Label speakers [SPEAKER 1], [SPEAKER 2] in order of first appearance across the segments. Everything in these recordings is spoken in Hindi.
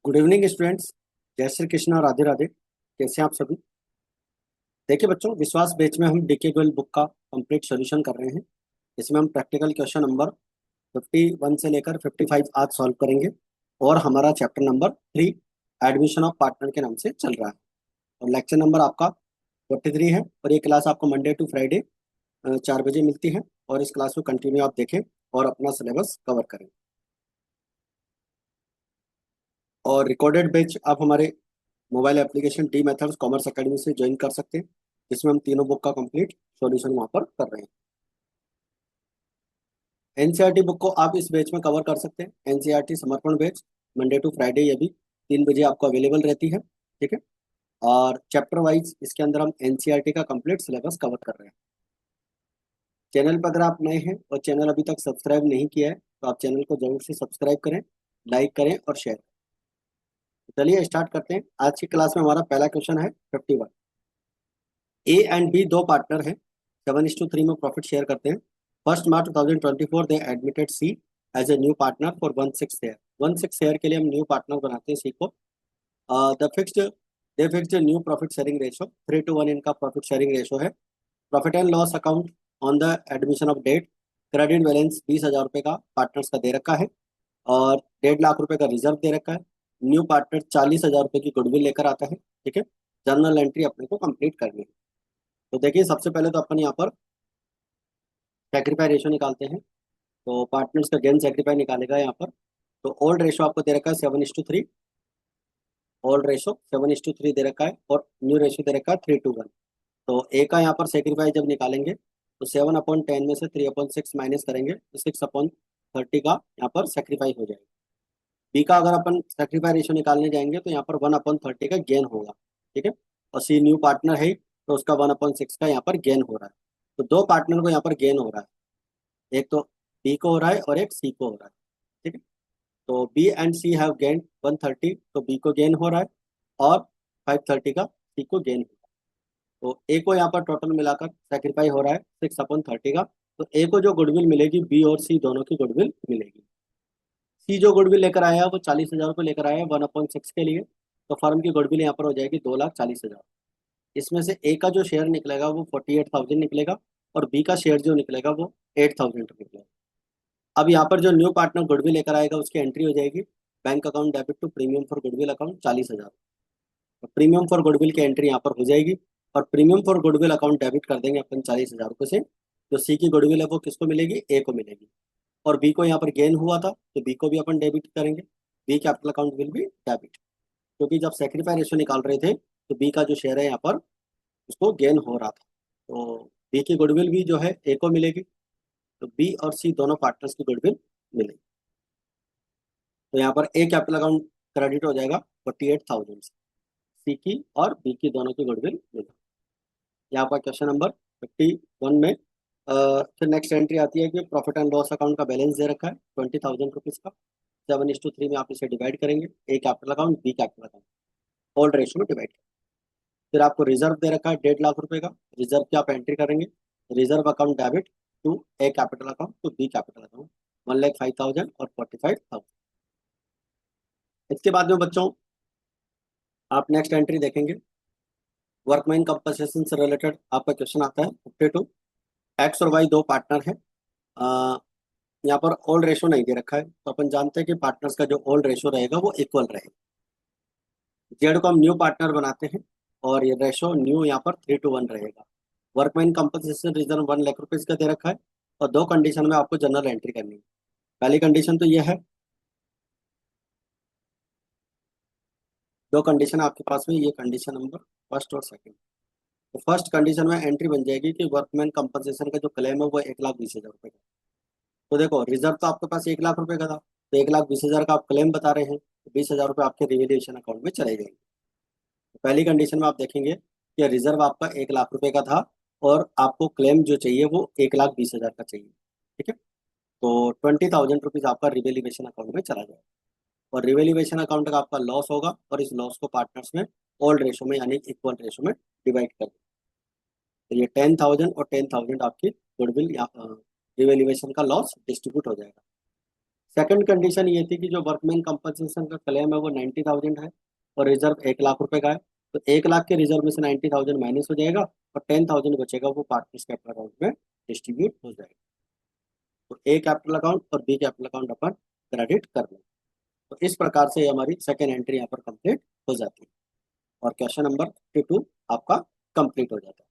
[SPEAKER 1] Good evening students. जय श्री कृष्णा, राधे राधे। कैसे हैं आप सभी? देखिए बच्चों, विश्वास बैच में हम डीके गोयल बुक का कंप्लीट सॉल्यूशन कर रहे हैं। इसमें हम प्रैक्टिकल क्वेश्चन नंबर 51 से लेकर 55 आज सॉल्व करेंगे। और हमारा chapter number 3 admission of partner के नाम से चल रहा है। और लेक्चर नंबर आपका 43 है। और ये क्लास आपको मंडे टू फ्राइडे 4 बजे मिलती है। और इस क्लास को कंटिन्यू आप देखें और अपना सिलेबस कवर करें। और रिकॉर्डेड बैच आप हमारे mobile application D methods commerce academy से ज्वाइन कर सकते हैं, जिसमें हम तीनों बुक का कंप्लीट सॉल्यूशन वहां पर कर रहे हैं। एनसीईआरटी बुक को आप इस बैच में कवर कर सकते हैं। एनसीईआरटी समर्पण बैच मंडे टू फ्राइडे ये भी 3 बजे आपको अवेलेबल रहती है। ठीक है। और चैप्टर वाइज इसके अंदर हम एनसीईआरटी का कंप्लीट सिलेबस कवर कर रहे हैं। चैनल पर अगर आप नए हैं और चैनल अभी तक सब्सक्राइब नहीं किया है तो आप चैनल को जरूर से सब्सक्राइब करें, लाइक करें और शेयर करें। चलिए स्टार्ट करते हैं। आज की क्लास में हमारा पहला क्वेश्चन है 51। ए एंड बी दो पार्टनर हैं, 7:3 में प्रॉफिट शेयर करते हैं। 1 March 2024 they admitted C as a new partner for 1/6 share. 1/6 share के लिए हम न्यू पार्टनर बनाते हैं सी को। The fixed they fixed new profit sharing ratio 3:1 इनका प्रॉफिट शेयरिंग रेशो है। Profit and loss account on the admission of date, credit balance 20,000 रुपये का पार्टनर्स का दे रखा है और 1.5 लाख रुपए का रिजर्व दे रखा है। न्यू पार्टनर 40,000 रुपये की गुडविल लेकर आता है। ठीक है। जर्नल एंट्री अपने को कंप्लीट करनी है। तो देखिए, सबसे पहले तो अपन यहाँ पर सेक्रीफाई रेशो निकालते हैं। तो पार्टनर्स का गेन सेक्रीफाई निकालेगा यहाँ पर। तो ओल्ड रेशो आपको दे रखा है 7:3। ओल्ड रेशो 7:3 दे रखा है और न्यू रेशो दे रखा है 3:1। तो ए का यहाँ पर सेक्रीफाई जब निकालेंगे तो 7/10 में से 3/6 माइनस करेंगे तो 6/30 का यहाँ पर सेक्रीफाई हो जाएगा। बी का अगर अपन सेक्रीफाई रेशो निकालने जाएंगे तो यहाँ पर 1/30 का गेन होगा। ठीक है। और सी न्यू पार्टनर है तो उसका 1/6 का यहाँ पर गेन हो रहा है। तो दो पार्टनर को यहाँ पर गेन हो रहा है, एक तो बी को हो रहा है और एक सी को हो रहा है। ठीक है। तो B and C have gain 130, तो बी को गेन हो रहा है और 530 का सी को गेन हो रहा है। तो ए को यहाँ पर टोटल मिलाकर सेक्रीफाई हो रहा है 6/30 का। तो ए को जो गुडविल मिलेगी बी और सी दोनों की गुडविल मिलेगी। सी जो गुडविल लेकर आया है वो 40,000 रुपये लेकर आया है 1/6 के लिए। तो फर्म की गुडविल यहाँ पर हो जाएगी 2,40,000। इसमें से ए का जो शेयर निकलेगा वो 48,000 निकलेगा और बी का शेयर जो निकलेगा वो 8,000 निकलेगा। अब यहाँ पर जो न्यू पार्टनर गुडविल लेकर आएगा उसकी एंट्री हो जाएगी bank account debit to premium for goodwill account 40,000। तो प्रीमियम फॉर गुडविल की एंट्री यहाँ पर हो जाएगी और premium for goodwill account debit कर देंगे अपन 40,000 रुपये से। जो सी की गुडविल है वो किसको मिलेगी? ए को मिलेगी। और बी को यहाँ पर गेन हुआ था तो बी को भी अपन डेबिट करेंगे। B capital account will be debit, क्योंकि जब सेक्रीफाई रेशो निकाल रहे थे तो बी का जो शेयर है यहाँ पर उसको गेन हो रहा था। तो बी की गुडविल भी जो है ए को मिलेगी। तो बी और सी दोनों पार्टनर्स की गुडविल मिलेगी। तो यहाँ पर ए कैपिटल अकाउंट क्रेडिट हो जाएगा 48,000 से। सी की और बी की दोनों की गुडविल मिलेगी। यहाँ पर क्वेश्चन नंबर 51 में फिर नेक्स्ट एंट्री आती है कि प्रॉफिट एंड लॉस अकाउंट का बैलेंस दे रखा है 20,000 रुपीज़ का। 7:3 में आप इसे डिवाइड करेंगे, A capital account B capital account old ratio में डिवाइड करेंगे। फिर आपको रिजर्व दे रखा है 1.5 लाख रुपए का। रिजर्व की आप एंट्री करेंगे, reserve account debit to A capital account to B capital account 1,05,000 और 45,000। इसके बाद में बच्चों आप नेक्स्ट एंट्री देखेंगे, वर्कमैन कंपनसेशन से रिलेटेड आपका क्वेश्चन आता है 52। एक्स और वाई दो पार्टनर है। यहाँ पर ओल्ड रेशो नहीं दे रखा है तो अपन जानते हैं कि पार्टनर्स का जो ओल्ड रेशो रहेगा वो इक्वल रहेगा। जेड को हम न्यू पार्टनर बनाते हैं और ये रेशो न्यू यहाँ पर 3:1 रहेगा। Workman compensation reserve 1 lakh rupees का दे रखा है और दो कंडीशन में आपको जनरल एंट्री करनी है। पहली कंडीशन तो ये है, दो कंडीशन आपके पास में, ये कंडीशन नंबर फर्स्ट और सेकंड। तो फर्स्ट कंडीशन में एंट्री बन जाएगी कि वर्कमैन कंपनसेशन का जो क्लेम है वो 1,20,000 रुपये का। तो देखो, रिजर्व तो आपके पास 1 लाख रुपए का था तो 1,20,000 का आप क्लेम बता रहे हैं तो 20,000 रुपये आपके रिवेल्यूशन अकाउंट में चले जाएंगे। तो पहली कंडीशन में आप देखेंगे कि रिजर्व आपका 1 लाख रुपए का था और आपको क्लेम जो चाहिए वो 1,20,000 का चाहिए। ठीक है। तो 20,000 रुपीज आपका रिवेल्यूशन अकाउंट में चला जाएगा और रिवेल्यूशन अकाउंट का आपका लॉस होगा और इस लॉस को पार्टनर्स में ओल्ड रेशो में यानी इक्वल रेशो में डिवाइड कर दें। तो ये 10,000 और 10,000 आपकी गुडविल या रिवेल्यूशन का लॉस डिस्ट्रीब्यूट हो जाएगा। सेकंड कंडीशन ये थी कि जो वर्कमैन कंपनसेशन का क्लेम है वो 90,000 है और रिजर्व 1 लाख रुपए का है। तो 1 लाख के रिजर्व में से 90,000 माइनस हो जाएगा और 10,000 बचेगा, वो पार्टनर्स कैपिटल अकाउंट में डिस्ट्रीब्यूट हो जाएगा। तो ए कैपिटल अकाउंट और बी कैपिटल अकाउंट अपन क्रेडिट कर लें। तो इस प्रकार से हमारी सेकेंड एंट्री यहाँ पर कंप्लीट हो जाती है और क्वेश्चन नंबर 52 आपका कंप्लीट हो जाता है।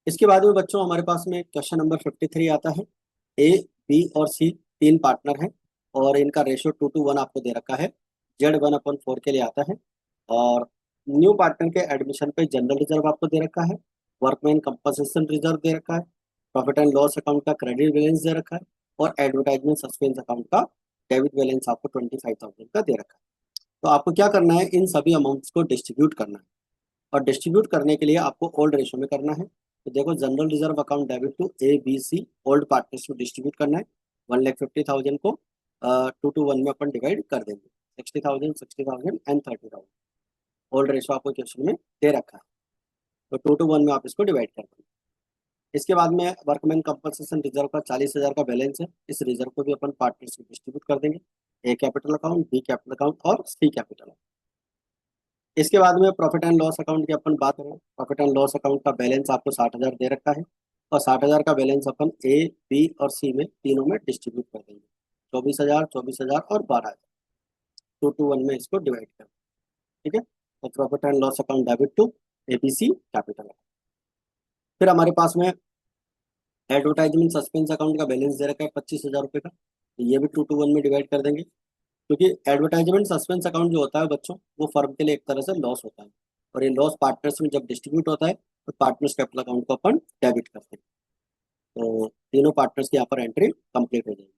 [SPEAKER 1] इसके बाद में बच्चों हमारे पास में क्वेश्चन नंबर 53 आता है। ए, बी और सी तीन पार्टनर हैं और इनका रेशियो 2:1 आपको दे रखा है। Z1/4 के लिए आता है और न्यू पार्टनर के एडमिशन पे जनरल रिजर्व आपको दे रखा है, वर्कमैन कंपनसेशन रिजर्व दे रखा है, प्रॉफिट एंड लॉस अकाउंट का क्रेडिट बैलेंस दे रखा है और एडवर्टाइजमेंट सस्पेंस अकाउंट का डेबिट बैलेंस आपको 25,000 का दे रखा है। तो आपको क्या करना है, इन सभी अमाउंट्स को डिस्ट्रीब्यूट करना है और डिस्ट्रीब्यूट करने के लिए आपको ओल्ड रेशो में करना है। तो देखो, general reserve account debit to A B C old partners को डिस्ट्रीब्यूट करना है। 1,50,000 को 2:1 में अपन डिवाइड कर देंगे। 60,000, 60,000 एंड 30,000 ओल्ड रेशो आपको क्वेश्चन में दे रखा है। तो 2:1 में आप इसको डिवाइड कर देंगे। इसके बाद में वर्कमैन कंपनसेशन रिजर्व का 40,000 का बैलेंस है। इस रिजर्व को भी अपन पार्टनर्स को डिस्ट्रीब्यूट कर देंगे। A capital account, B capital account और सी कैपिटल। इसके बाद में प्रॉफिट एंड लॉस अकाउंट की अपन बात करें। प्रॉफिट एंड लॉस अकाउंट का बैलेंस आपको 60,000 दे रखा है और 60,000 का बैलेंस अपन ए, बी और सी में तीनों में डिस्ट्रीब्यूट कर देंगे। 24,000, 24,000 और 12,000। 2:1 में इसको डिवाइड कर, ठीक है। तो profit and loss account debit to ABC capital. फिर हमारे पास में एडवर्टाइजमेंट सस्पेंस अकाउंट का बैलेंस दे रखा है 25,000 रुपये का। तो ये भी 2:1 में डिवाइड कर देंगे, क्योंकि एडवर्टाइजमेंट सस्पेंस अकाउंट जो होता है बच्चों, वो फर्म के लिए एक तरह से लॉस होता है और ये लॉस पार्टनर्स में जब डिस्ट्रीब्यूट होता है तो पार्टनर्स कैपिटल अकाउंट को अपन डेबिट करते हैं। तो तीनों पार्टनर्स की यहाँ पर एंट्री कंप्लीट हो जाएगी।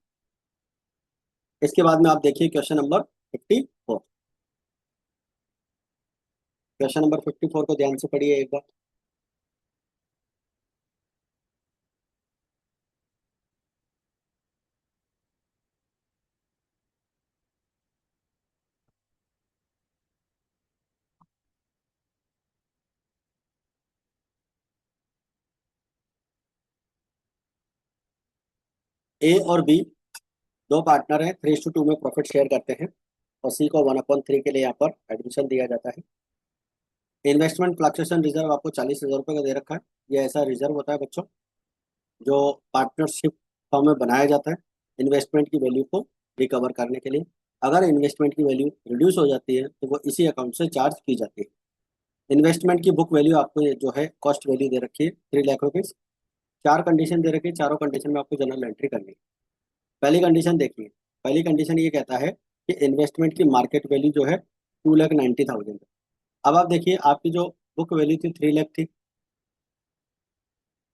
[SPEAKER 1] इसके बाद में आप देखिए क्वेश्चन नंबर 54। क्वेश्चन नंबर 54 को ध्यान से पढ़िए एक बार। ए और बी दो पार्टनर हैं, 3:2 में प्रॉफिट शेयर करते हैं और सी को 1/3 के लिए यहाँ पर एडमिशन दिया जाता है। इन्वेस्टमेंट फ्लक्चुएशन रिजर्व आपको 40,000 रुपये का दे रखा है। ये ऐसा रिजर्व होता है बच्चों जो पार्टनरशिप फॉर्म में बनाया जाता है इन्वेस्टमेंट की वैल्यू को रिकवर करने के लिए। अगर इन्वेस्टमेंट की वैल्यू रिड्यूस हो जाती है तो वो इसी अकाउंट से चार्ज की जाती है। इन्वेस्टमेंट की बुक वैल्यू आपको ये जो है कॉस्ट वैल्यू दे रखी है 3,00,000 रुपीज़। चार कंडीशन दे रखी है, चारों कंडीशन में आपको जनरल एंट्री करनी है। पहली कंडीशन देखिए, पहली कंडीशन ये कहता है कि इन्वेस्टमेंट की मार्केट वैल्यू जो है 2,90,000। अब आप देखिए, आपकी जो बुक वैल्यू थी 3,00,000 थी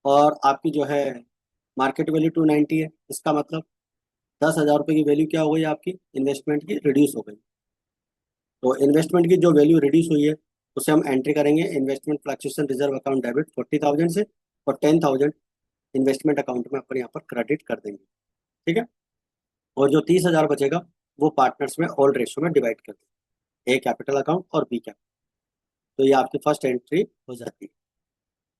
[SPEAKER 1] और आपकी जो है मार्केट वैल्यू 290 है। इसका मतलब 10,000 रुपये की वैल्यू क्या हो गई आपकी, इन्वेस्टमेंट की रिड्यूस हो गई। तो इन्वेस्टमेंट की जो वैल्यू रिड्यूस हुई है उसे हम एंट्री करेंगे investment fluctuation reserve account debit 40,000 से और 10,000 इन्वेस्टमेंट अकाउंट में अपन यहाँ पर क्रेडिट कर देंगे, ठीक है। और जो 30,000 बचेगा वो पार्टनर्स में ओल्ड रेशो में डिवाइड कर देंगे, ए कैपिटल अकाउंट और बी कैपिटल। तो ये आपकी फर्स्ट एंट्री हो जाती है।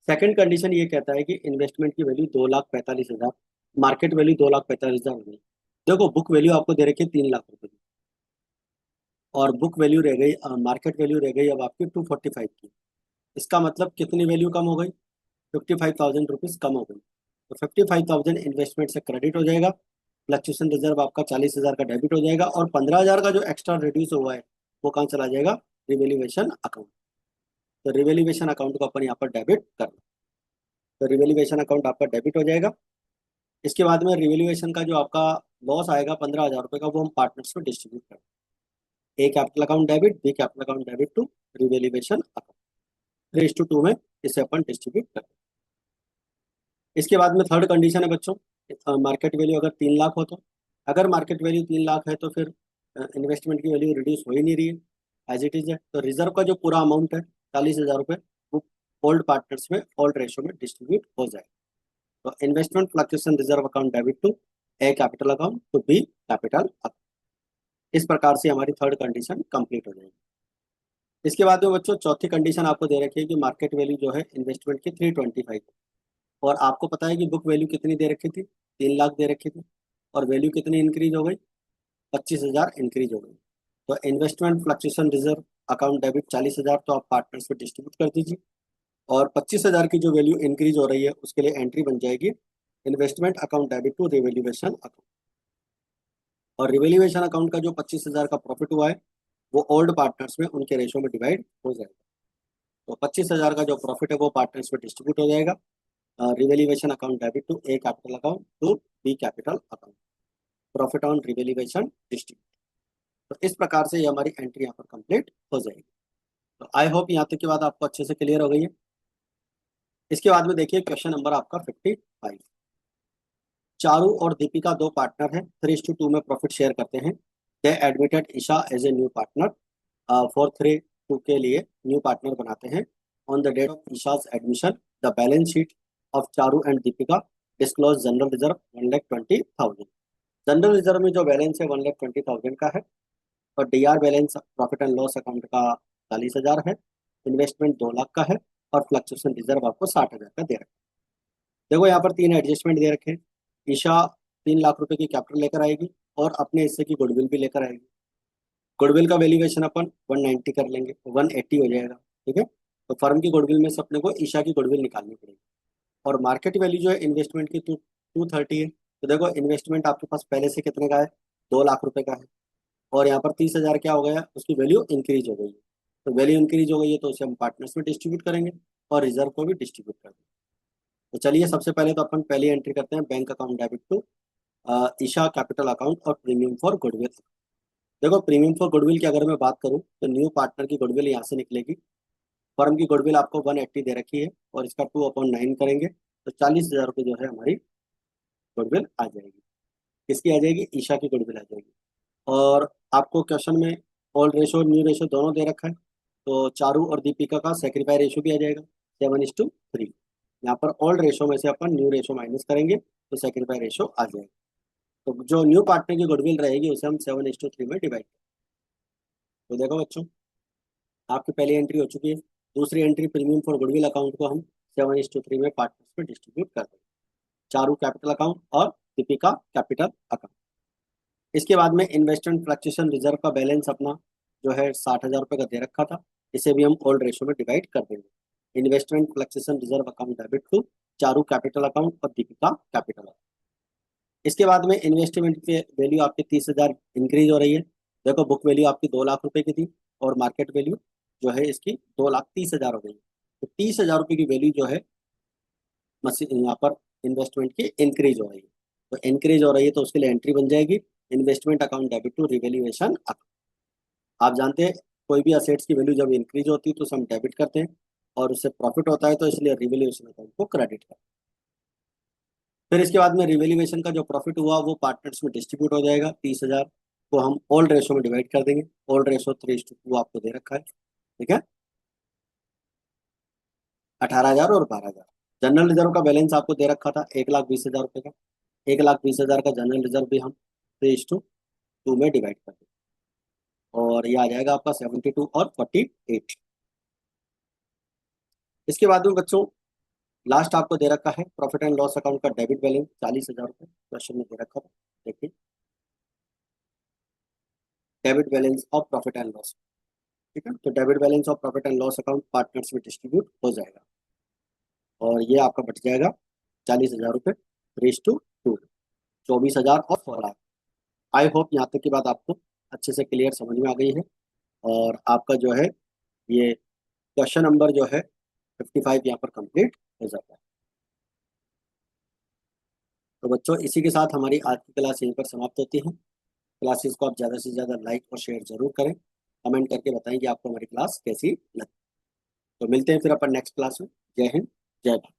[SPEAKER 1] सेकंड कंडीशन ये कहता है कि इन्वेस्टमेंट की वैल्यू 2,45,000, मार्केट वैल्यू 2,45,000 हो गई। देखो, बुक वैल्यू आपको दे रखी है 3,00,000 रुपये की और बुक वैल्यू रह गई, मार्केट वैल्यू रह गई अब आपकी 245 की। इसका मतलब कितनी वैल्यू कम हो गई, 55,000 रुपीज़ कम हो गई। तो 55,000 इन्वेस्टमेंट से क्रेडिट हो जाएगा, फ्लक्चुएशन रिजर्व आपका 40,000 का डेबिट हो जाएगा और 15,000 का जो एक्स्ट्रा रिड्यूस हुआ है वो कहाँ चला जाएगा, रिवेल्यूएशन अकाउंट। तो रिवेल्यूएशन अकाउंट को अपन यहाँ पर डेबिट करना। तो रिवेल्यूएशन अकाउंट आपका डेबिट हो जाएगा। इसके बाद में रिवेल्यूएशन का जो आपका लॉस आएगा 15,000 रुपये का, वो हम पार्टनर्स को डिस्ट्रीब्यूट करेंगे। A capital account debit, B capital account debit to revaluation account, 3:2 में इसे अपन डिस्ट्रीब्यूट करें। इसके बाद में थर्ड कंडीशन है बच्चों, मार्केट वैल्यू अगर 3,00,000 हो तो, अगर मार्केट वैल्यू 3,00,000 है तो फिर इन्वेस्टमेंट की वैल्यू रिड्यूस हो ही नहीं रही है, एज इट इज है। तो रिजर्व का जो पूरा अमाउंट है 40,000 रुपये, वो ओल्ड पार्टनर्स में ओल्ड रेशो में डिस्ट्रीब्यूट हो जाए। तो investment fluctuation reserve account debit to A capital account to B capital account. इस प्रकार से हमारी थर्ड कंडीशन कंप्लीट हो जाएगी। इसके बाद में बच्चों चौथी कंडीशन आपको दे रखी है कि मार्केट वैल्यू जो है इन्वेस्टमेंट की 325 और आपको पता है कि बुक वैल्यू कितनी दे रखी थी, 3,00,000 दे रखी थी। और वैल्यू कितनी इंक्रीज हो गई, 25,000 इंक्रीज हो गई। तो investment fluctuation reserve account debit 40,000 तो आप पार्टनर्स में डिस्ट्रीब्यूट कर दीजिए। और 25,000 की जो वैल्यू इंक्रीज हो रही है उसके लिए एंट्री बन जाएगी investment account debit to revaluation account. और रिवैल्यूएशन अकाउंट का जो 25,000 का प्रॉफिट हुआ है वो ओल्ड पार्टनर्स में उनके रेशो में डिवाइड हो जाएगा। तो 25,000 का जो प्रॉफिट है वो पार्टनर्स में डिस्ट्रीब्यूट हो जाएगा revaluation account debit to A capital account to B capital account, profit on revaluation distribute. तो इस प्रकार से ये हमारी एंट्री यहाँ पर कंप्लीट हो जाएगी। तो आई होप यहाँ तक की बात आपको अच्छे से क्लियर हो गई है। इसके बाद में देखिए क्वेश्चन नंबर आपका 55। चारू और दीपिका दो पार्टनर हैं, 3:2 में प्रॉफिट शेयर करते हैं। They admitted Isha as a new partner, 4:3 के लिए न्यू पार्टनर बनाते हैं। On the date of Isha's admission the balance sheet of Charu and Deepika disclose general reserve 1,20,000। General reserve में जो बैलेंस है 1,20,000 का है और DR balance profit and loss account का 40,000 है, इन्वेस्टमेंट 2 लाख का है और फ्लक्चुएशन रिजर्व आपको 60,000 का दे रखा है। देखो यहाँ पर 3 एडजस्टमेंट दे रखे हैं। ईशा 3 लाख रुपए की कैपिटल लेकर आएगी और अपने हिस्से की गुडविल भी लेकर आएगी। गुडविल का वैल्यूएशन अपन 190 कर लेंगे, 180 हो जाएगा। ठीक है, तो फर्म की गुडविल में से अपने को ईशा की गुडविल निकालनी पड़ेगी। और मार्केट वैल्यू जो है इन्वेस्टमेंट की 230 है। तो देखो इन्वेस्टमेंट आपके पास पहले से कितने का है, 2 लाख रुपए का है और यहाँ पर 30,000 क्या हो गया, उसकी वैल्यू इंक्रीज हो गई है। तो वैल्यू इंक्रीज हो गई है तो उसे हम पार्टनर्स में डिस्ट्रीब्यूट करेंगे और रिजर्व को भी डिस्ट्रीब्यूट कर देंगे। तो चलिए सबसे पहले तो अपन पहली एंट्री करते हैं bank account debit to Isha capital account और प्रीमियम फॉर गुडविल। देखो प्रीमियम फॉर गुडविल की अगर मैं बात करूं तो न्यू पार्टनर की गुडविल यहाँ से निकलेगी। फर्म की गुडविल आपको 180 दे रखी है और इसका 2/9 करेंगे तो 40,000 रुपये जो है हमारी गुडविल आ जाएगी। किसकी आ जाएगी, ईशा की गुडविल आ जाएगी। और आपको क्वेश्चन में ओल्ड रेशो न्यू रेशो दोनों दे रखा है तो चारू और दीपिका का सेक्रीफाई रेशो भी आ जाएगा 7:3। यहाँ पर ओल्ड रेशो में से अपन न्यू रेशो माइनस करेंगे तो सेक्रीफाई रेशो आ जाएगा। तो जो न्यू पार्टनर की गुडविल रहेगी उसे हम 7:3 में डिवाइड करेंगे। तो देखो बच्चों आपकी पहली एंट्री हो चुकी है। दूसरी entry premium for goodwill account को हम 7:3 में पार्टनर्स में डिस्ट्रीब्यूट कर देंगे। चारू कैपिटल अकाउंट और दीपिका कैपिटल अकाउंट। इसके बाद में इन्वेस्टमेंट फ्लक्चुएशन रिजर्व का बैलेंस अपना जो है 60,000 रुपये का दे रखा था, इसे भी हम ओल्ड रेशो में डिवाइड कर देंगे। Investment fluctuation reserve account debit to Charu capital account और दीपिका कैपिटल अकाउंट। इसके बाद में इन्वेस्टमेंट की वैल्यू आपकी 30,000 इंक्रीज हो रही है। देखो बुक वैल्यू आपकी 2 लाख रुपए की थी और मार्केट वैल्यू जो है इसकी 2,30,000 हो गई। तो 30,000 रुपये की वैल्यू जो है मशीन यहाँ पर इन्वेस्टमेंट की इंक्रीज हो रही है। तो इंक्रीज हो रही है तो उसके लिए एंट्री बन जाएगी investment account debit to revaluation account. आप जानते हैं कोई भी असेट्स की वैल्यू जब इंक्रीज होती है तो उसे हम डेबिट करते हैं और उससे प्रॉफिट होता है तो इसलिए रिवैल्यूएशन अकाउंट को क्रेडिट करते हैं। फिर इसके बाद में रिवैल्यूएशन का जो प्रॉफिट हुआ वो पार्टनर्स में डिस्ट्रीब्यूट हो जाएगा। 30,000 को हम ओल्ड रेशो में डिवाइड कर देंगे। ओल्ड रेशो 3:2 आपको दे रखा है। ठीक है, 18,000 और 12,000। जनरल रिजर्व का बैलेंस आपको दे रखा था 1,20,000 रुपये का। 1,20,000 का जनरल रिजर्व भी हम 3:2 में डिवाइड कर देंगे और ये आ जाएगा आपका 72 और 48। इसके बाद में बच्चों लास्ट आपको दे रखा है प्रॉफिट एंड लॉस अकाउंट का डेबिट बैलेंस 40,000 रुपये क्वेश्चन में दे रखा था। देखिए debit balance of profit and loss. ठीक है, तो debit balance of profit and loss account partners में डिस्ट्रीब्यूट हो जाएगा और ये आपका बच जाएगा 40,000 रुपये 3:2, 24,000 और 4 लाख। आई होप यहाँ तक की बात आपको अच्छे से क्लियर समझ में आ गई है और आपका जो है ये क्वेश्चन नंबर जो है 55 यहाँ पर कंप्लीट हो जाता है। तो बच्चों इसी के साथ हमारी आज की क्लास यहीं पर समाप्त होती है। क्लासेस को आप ज़्यादा से ज़्यादा लाइक और शेयर जरूर करें, कमेंट करके बताएं कि आपको हमारी क्लास कैसी लगी। तो मिलते हैं फिर अपन नेक्स्ट क्लास में। जय हिंद, जय भारत।